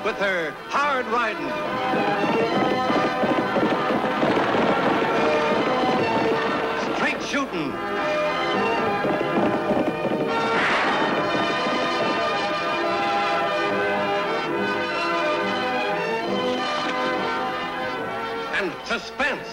with her hard riding. Straight shooting. And suspense.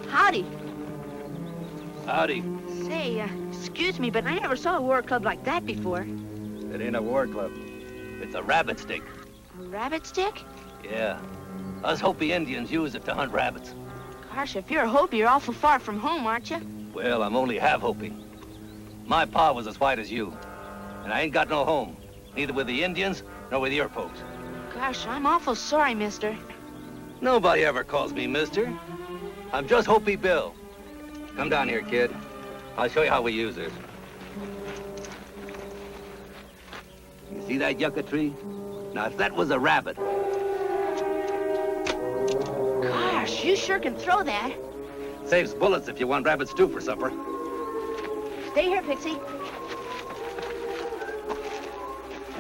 Howdy. Howdy. Say, excuse me, but I never saw a war club like that before. It ain't a war club. It's a rabbit stick. A rabbit stick? Yeah. Us Hopi Indians use it to hunt rabbits. Gosh, if you're a Hopi, you're awful far from home, aren't you? Well, I'm only half Hopi. My pa was as white as you. And I ain't got no home. Neither with the Indians, nor with your folks. Gosh, I'm awful sorry, mister. Nobody ever calls me mister. I'm just Hopi Bill. Come down here, kid. I'll show you how we use this. You see that yucca tree? Now, if that was a rabbit... Gosh, you sure can throw that. Saves bullets if you want rabbit stew for supper. Stay here, Pixie.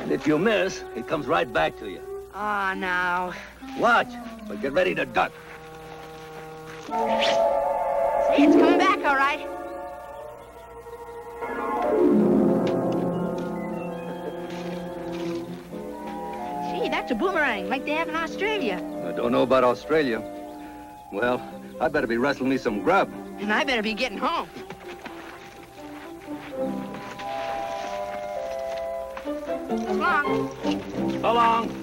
And if you miss, it comes right back to you. Oh, now. Watch, but get ready to duck. See, it's coming back, all right. Gee, that's a boomerang, like they have in Australia. I don't know about Australia. Well, I better be wrestling me some grub. And I better be getting home. So long. So long.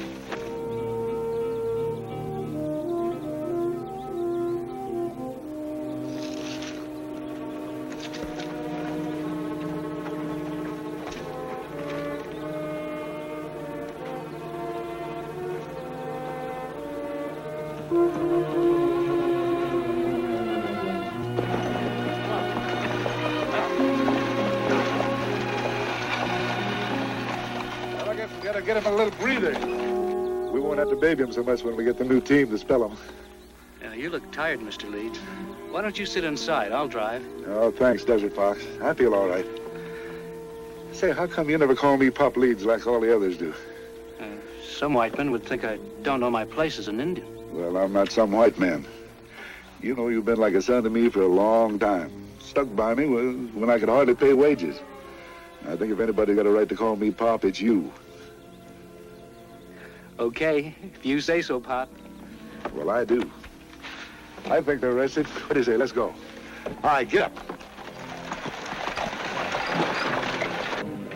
Gotta get him a little breather. We won't have to baby him so much when we get the new team to spell him. Yeah, you look tired, Mr. Leeds. Why don't you sit inside? I'll drive. Oh, thanks, Desert Fox. I feel all right. Say, how come you never call me Pop Leeds like all the others do? Some white men would think I don't know my place as an Indian. Well, I'm not some white man. You know, you've been like a son to me for a long time. Stuck by me when I could hardly pay wages. I think if anybody got a right to call me Pop, it's you. Okay, if you say so, Pop. Well, I do. I think they're arrested. What do you say? Let's go. All right, get up.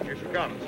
Here she comes.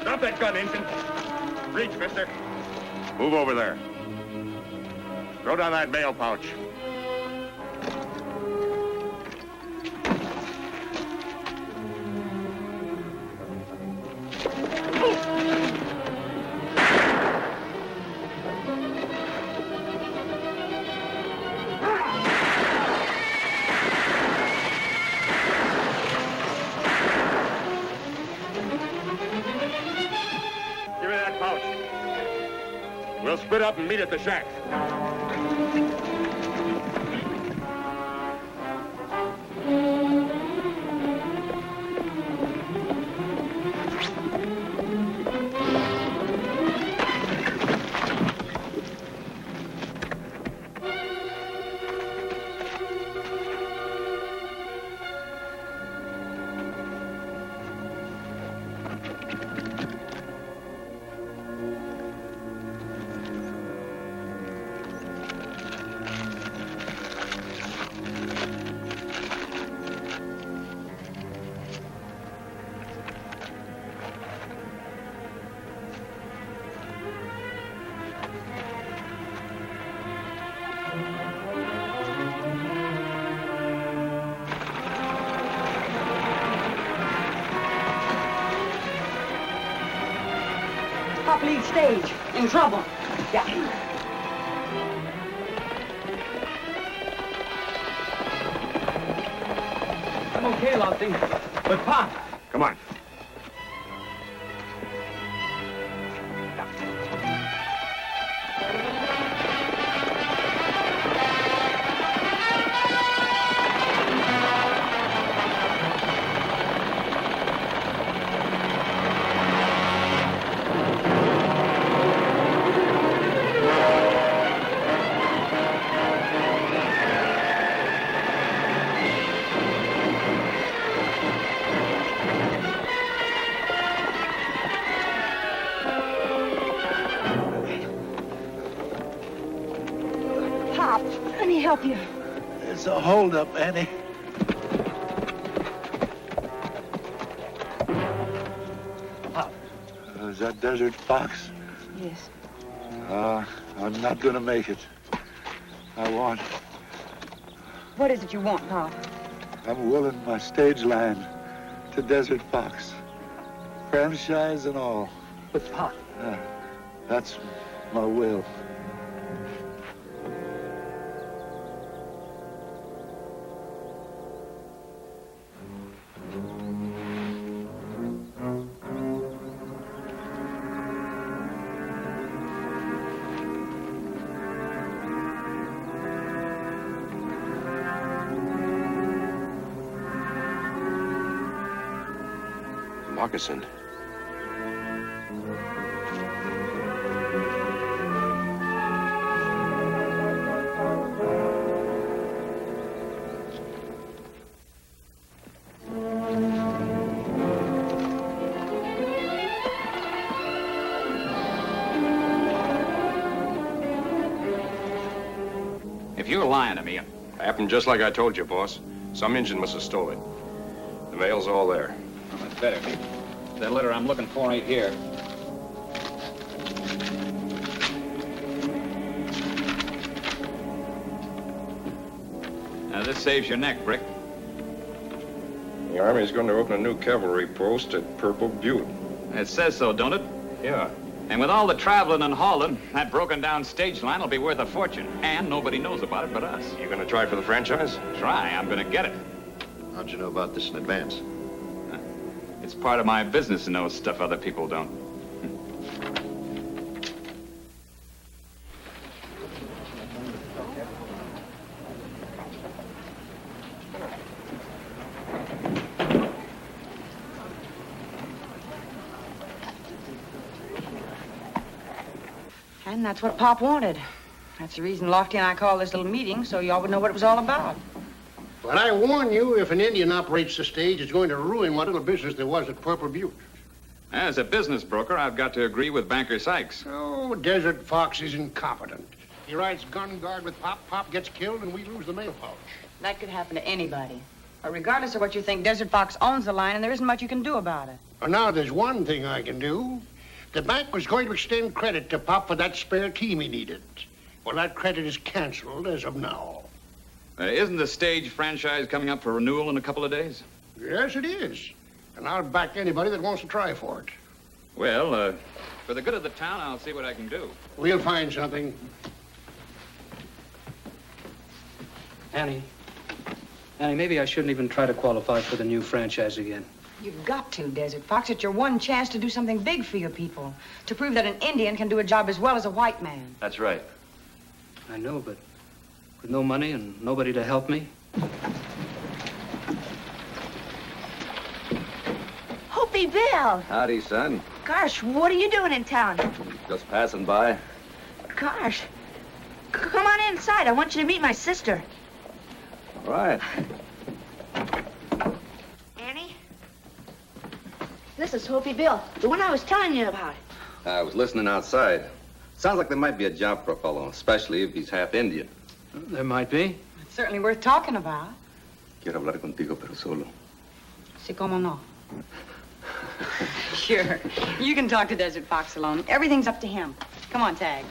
Drop that gun, Injun. Reach, mister. Move over there. Throw down that mail pouch. We'll split up and meet at the shack. Pop lead stage. In trouble. Yeah. I'm okay, Lofty. But Pop. Come on. Pop, let me help you. It's a holdup, Annie. Is that Desert Fox? Yes. I'm not gonna make it. What is it you want, Pop? I'm willing my stage line to Desert Fox. Franchise and all. But Pop. That's my will. Moccasin. If you're lying to me, Happened just like I told you, boss. Some Injun must have stole it. The mail's all there. well, that's better be. That letter I'm looking for ain't here. Now, this saves your neck, Brick. The Army's going to open a new cavalry post at Purple Butte. It says so, don't it? Yeah. And with all the traveling and hauling, that broken-down stage line will be worth a fortune. And nobody knows about it but us. You going to try for the franchise? Try, I'm gonna get it. How'd you know about this in advance? It's part of my business to know stuff other people don't. And that's what Pop wanted. That's the reason Lofty and I called this little meeting, so y'all would know what it was all about. But I warn you, if an Indian operates the stage, it's going to ruin what little business there was at Purple Butte. As a business broker, I've got to agree with Banker Sykes. Oh, Desert Fox is incompetent. He rides gun guard with Pop, Pop gets killed, and we lose the mail pouch. That could happen to anybody. But regardless of what you think, Desert Fox owns the line, and there isn't much you can do about it. Well, now there's one thing I can do. The bank was going to extend credit to Pop for that spare team he needed. Well, that credit is canceled as of now. Isn't the stage franchise coming up for renewal in a couple of days? Yes, it is. And I'll back anybody that wants to try for it. Well, for the good of the town, I'll see what I can do. We'll find something. Annie, maybe I shouldn't even try to qualify for the new franchise again. You've got to, Desert Fox. It's your one chance to do something big for your people. To prove that an Indian can do a job as well as a white man. That's right. I know, but with no money and nobody to help me. Hopi Bill! Howdy, son. Gosh, what are you doing in town? Just passing by. Gosh. Come on inside. I want you to meet my sister. All right. Annie? This is Hopi Bill, the one I was telling you about. I was listening outside. Sounds like there might be a job for a fellow, especially if he's half Indian. There might be. It's certainly worth talking about. Quiero hablar contigo, pero solo. Si como no. Sure. You can talk to Desert Fox alone. Everything's up to him. Come on, Tagg.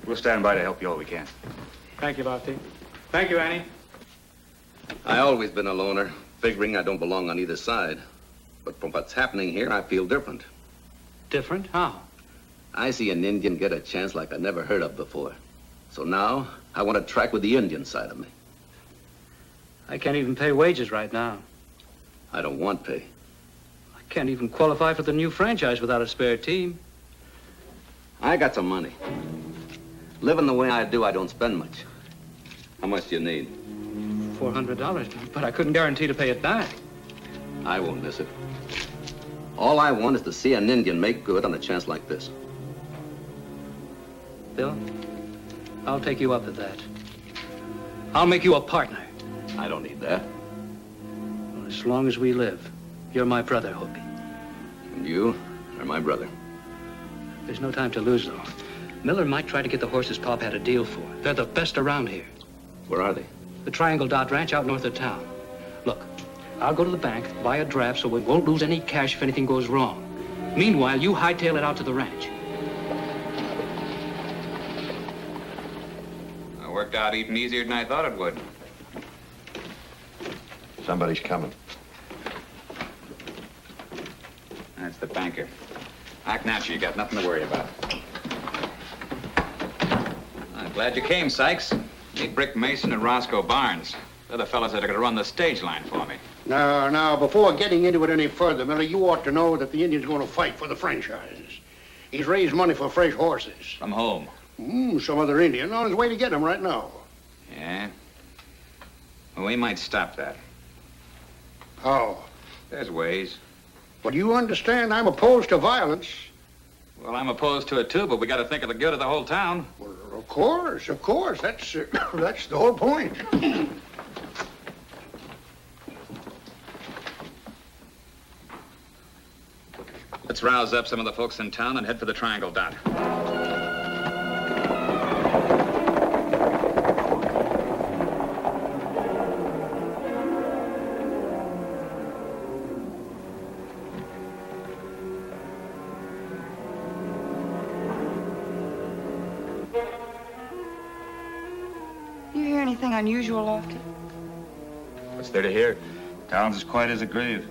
We'll stand by to help you all we can. Thank you, Lofty. Thank you, Annie. I always been a loner, figuring I don't belong on either side. But from what's happening here, I feel different. Different? How? I see an Indian get a chance like I never heard of before. So now, I want to track with the Indian side of me. I can't even pay wages right now. I don't want pay. I can't even qualify for the new franchise without a spare team. I got some money. Living the way I do, I don't spend much. How much do you need? $400, but I couldn't guarantee to pay it back. I won't miss it. All I want is to see an Indian make good on a chance like this. Bill, I'll take you up at that. I'll make you a partner. I don't need that. Well, as long as we live, you're my brother, Hopi. And you are my brother. There's no time to lose, though. Miller might try to get the horses Pop had a deal for. They're the best around here. Where are they? The Triangle Dot Ranch out north of town. Look, I'll go to the bank, buy a draft so we won't lose any cash if anything goes wrong. Meanwhile, you hightail it out to the ranch. It worked out even easier than I thought it would. Somebody's coming. That's the banker. Act natural, you got nothing to worry about. I'm glad you came, Sykes. Meet Brick Mason and Roscoe Barnes. They're the fellas that are going to run the stage line for me. Now, before getting into it any further, Miller, you ought to know that the Indian's going to fight for the franchise. He's raised money for fresh horses. From home. Some other Indian on his way to get them right now. Yeah? Well, we might stop that. How? There's ways. But you understand I'm opposed to violence. Well, I'm opposed to it, too, but we got to think of the good of the whole town. Well, of course. That's that's the whole point. Let's rouse up some of the folks in town and head for the Triangle Dot. You hear anything unusual, Lofty? What's there to hear? Town's as quiet as a grave.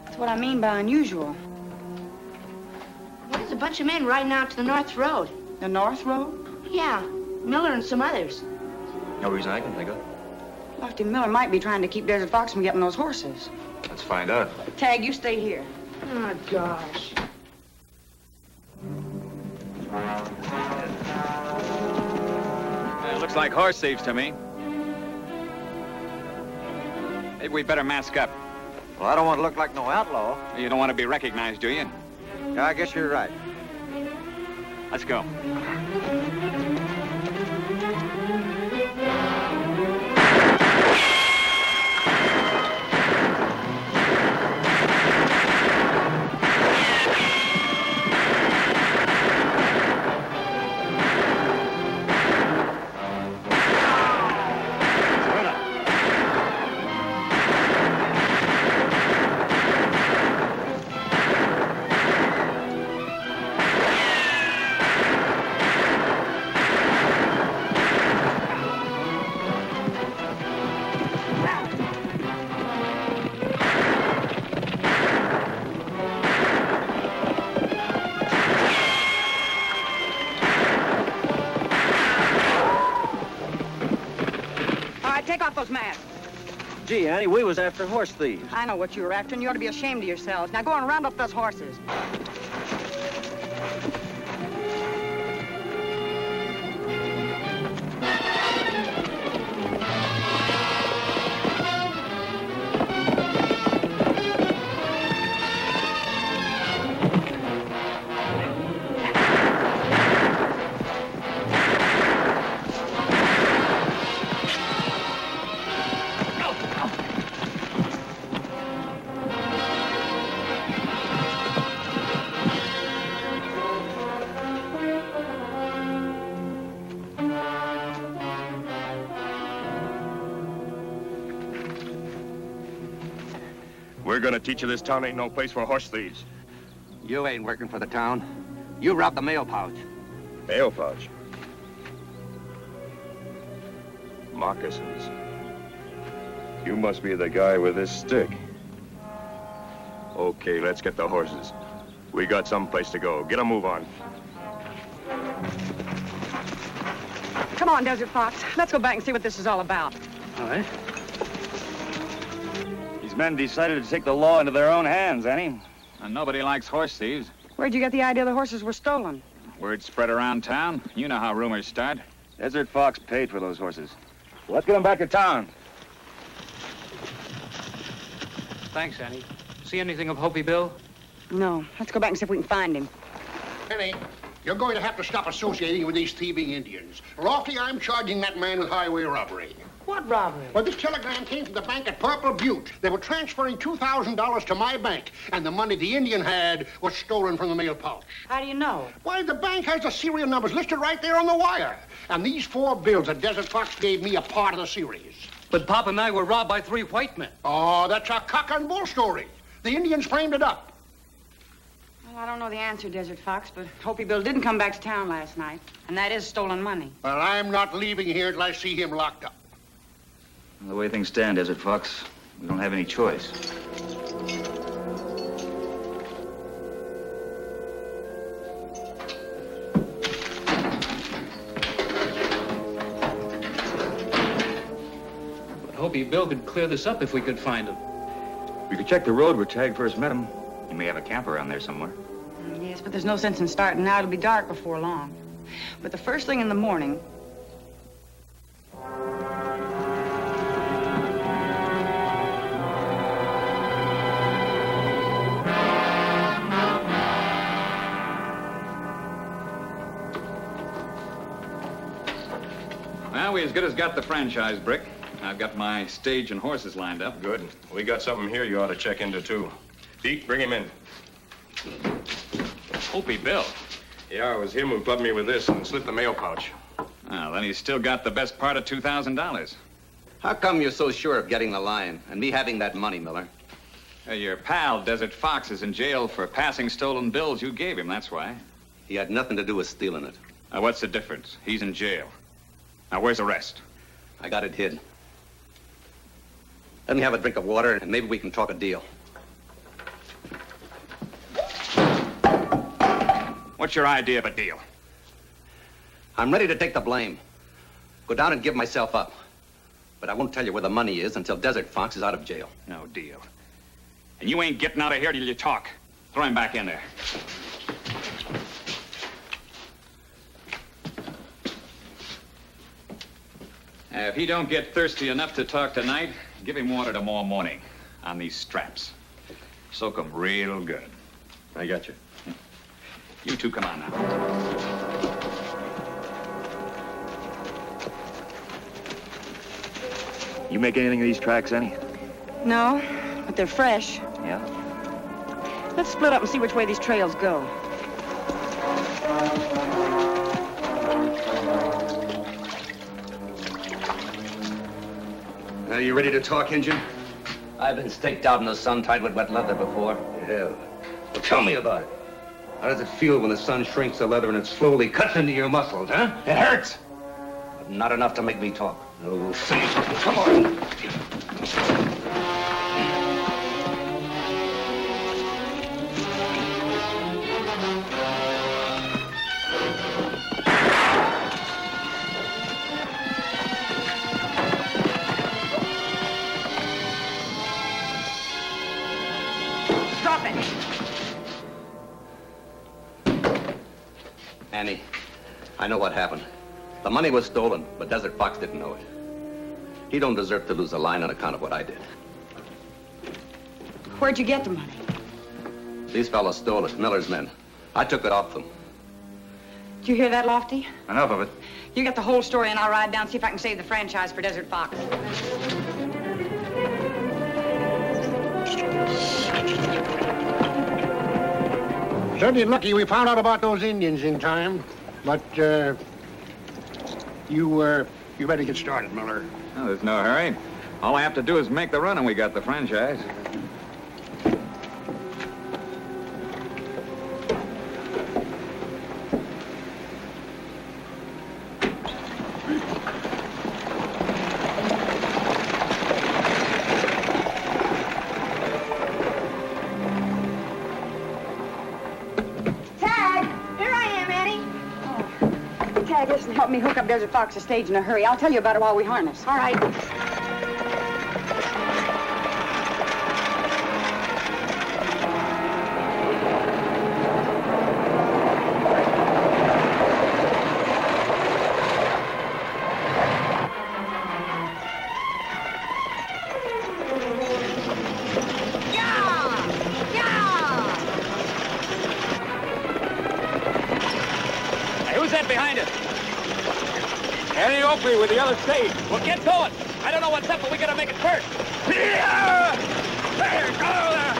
That's what I mean by unusual. There's a bunch of men riding out to the North Road. The North Road? Yeah, Miller and some others. No reason I can think of. Lofty, Miller might be trying to keep Desert Fox from getting those horses. Let's find out. Tagg, you stay here. Oh, gosh. It looks like horse thieves to me. Maybe we better mask up. Well, I don't want to look like no outlaw. You don't want to be recognized, do you? Yeah, I guess you're right. Let's go. Take off those masks. Gee, Annie, we was after horse thieves. I know what you were after, and you ought to be ashamed of yourselves. Now go and round up those horses. We're gonna teach you this town ain't no place for horse thieves. You ain't working for the town. You robbed the mail pouch. Mail pouch. Moccasins. You must be the guy with this stick. Okay, let's get the horses. We got someplace to go. Get a move on. Come on, Desert Fox. Let's go back and see what this is all about. All right. These men decided to take the law into their own hands, Annie. And nobody likes horse thieves. Where'd you get the idea the horses were stolen? Word spread around town. You know how rumors start. Desert Fox paid for those horses. Let's get them back to town. Thanks, Annie. See anything of Hopi Bill? No. Let's go back and see if we can find him. Penny, you're going to have to stop associating with these thieving Indians. Lofty, I'm charging that man with highway robbery. What robbery? Well, this telegram came from the bank at Purple Butte. They were transferring $2,000 to my bank, and the money the Indian had was stolen from the mail pouch. How do you know? Why, the bank has the serial numbers listed right there on the wire. And these 4 bills that Desert Fox gave me are part of the series. But Pop and I were robbed by 3 white men. Oh, that's a cock and bull story. The Indians framed it up. Well, I don't know the answer, Desert Fox, but Hopi Bill didn't come back to town last night, and that is stolen money. Well, I'm not leaving here till I see him locked up. The way things stand, Desert Fox, we don't have any choice. But Hopi Bill could clear this up if we could find him. We could check the road where Tagg first met him. He may have a camp around there somewhere. Yes, but there's no sense in starting now. It'll be dark before long. But the first thing in the morning... Well, we as good as got the franchise, Brick. I've got my stage and horses lined up. Good. We got something here you ought to check into, too. Pete, bring him in. Hopi Bill. Yeah, it was him who plugged me with this and slipped the mail pouch. Well, then he's still got the best part of $2,000. How come you're so sure of getting the line and me having that money, Miller? Your pal, Desert Fox, is in jail for passing stolen bills you gave him, that's why. He had nothing to do with stealing it. Now, what's the difference? He's in jail. Now, where's the rest? I got it hid. Let me have a drink of water, and maybe we can talk a deal. What's your idea of a deal? I'm ready to take the blame. Go down and give myself up. But I won't tell you where the money is until Desert Fox is out of jail. No deal. And you ain't getting out of here till you talk. Throw him back in there. If he don't get thirsty enough to talk tonight, give him water tomorrow morning on these straps. Soak 'em real good. I got you. You two come on now. You make anything of these tracks, Annie? No, but they're fresh. Yeah? Let's split up and see which way these trails go. Are you ready to talk, Injun? I've been staked out in the sun tied with wet leather before. Hell. Well, tell me about it. How does it feel when the sun shrinks the leather and it slowly cuts into your muscles, huh? It hurts. But not enough to make me talk. Oh, we'll see. Come on. Stop it! Annie, I know what happened. The money was stolen, but Desert Fox didn't know it. He don't deserve to lose a line on account of what I did. Where'd you get the money? These fellows stole it, Miller's men. I took it off them. Did you hear that, Lofty? Enough of it. You get the whole story and I'll ride down and see if I can save the franchise for Desert Fox. Certainly lucky we found out about those Indians in time. But, you better get started, Miller. Oh, there's no hurry. All I have to do is make the run and we got the franchise. help me hook up Desert Fox's stage in a hurry. I'll tell you about it while we harness. All right. Behind us. Annie Oakley with the other stage. Well, get going. I don't know what's up, but we gotta make it first. There, go there.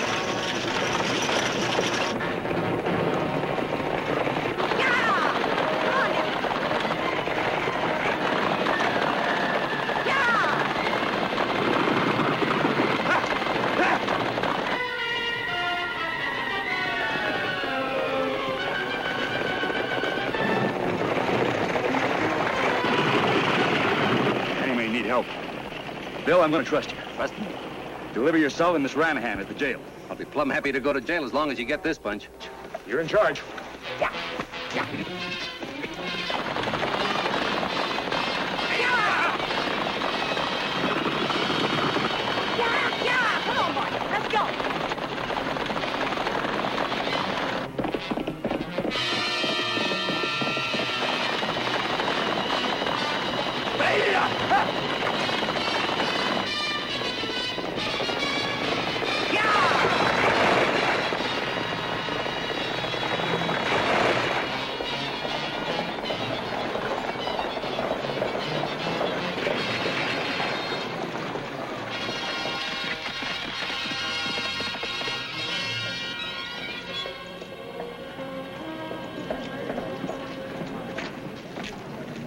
Bill, I'm going to trust you. Trust me? Deliver yourself and Miss Ranahan at the jail. I'll be plumb happy to go to jail as long as you get this bunch. You're in charge. Yeah. Yeah. Come on, boy. Let's go.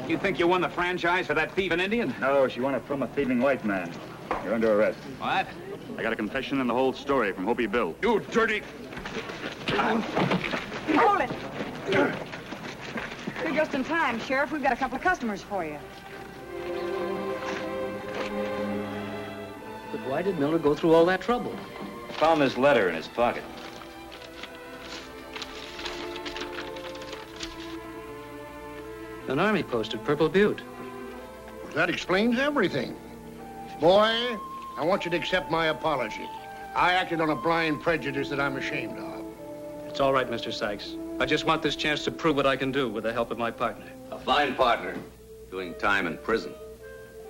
You think you won the franchise for that thieving Indian? No, she won it from a thieving white man. You're under arrest. What? I got a confession and the whole story from Hopi Bill. You dirty... Hold it. You're just in time, Sheriff. We've got a couple of customers for you. But why did Miller go through all that trouble? Found this letter in his pocket. An army post at Purple Butte. That explains everything. Boy, I want you to accept my apology. I acted on a blind prejudice that I'm ashamed of. It's all right, Mr. Sykes. I just want this chance to prove what I can do with the help of my partner. A fine partner, doing time in prison.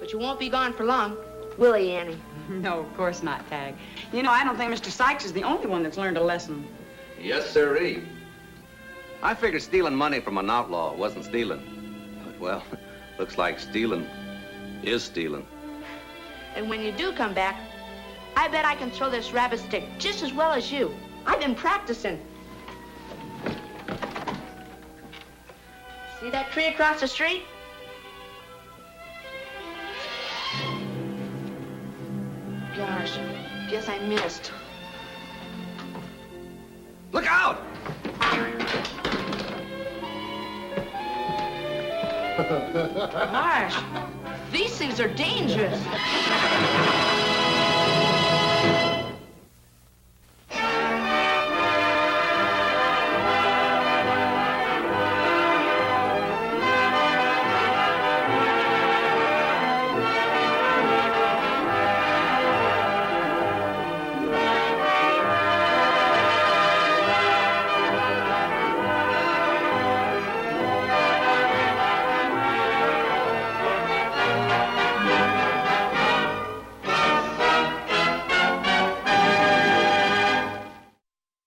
But you won't be gone for long, will he, Annie? No, of course not, Tagg. You know, I don't think Mr. Sykes is the only one that's learned a lesson. Yes, sirree. I figured stealing money from an outlaw wasn't stealing. But, well, looks like stealing is stealing. And when you do come back, I bet I can throw this rabbit stick just as well as you. I've been practicing. See that tree across the street? Gosh, guess I missed. Look out! Gosh, these things are dangerous.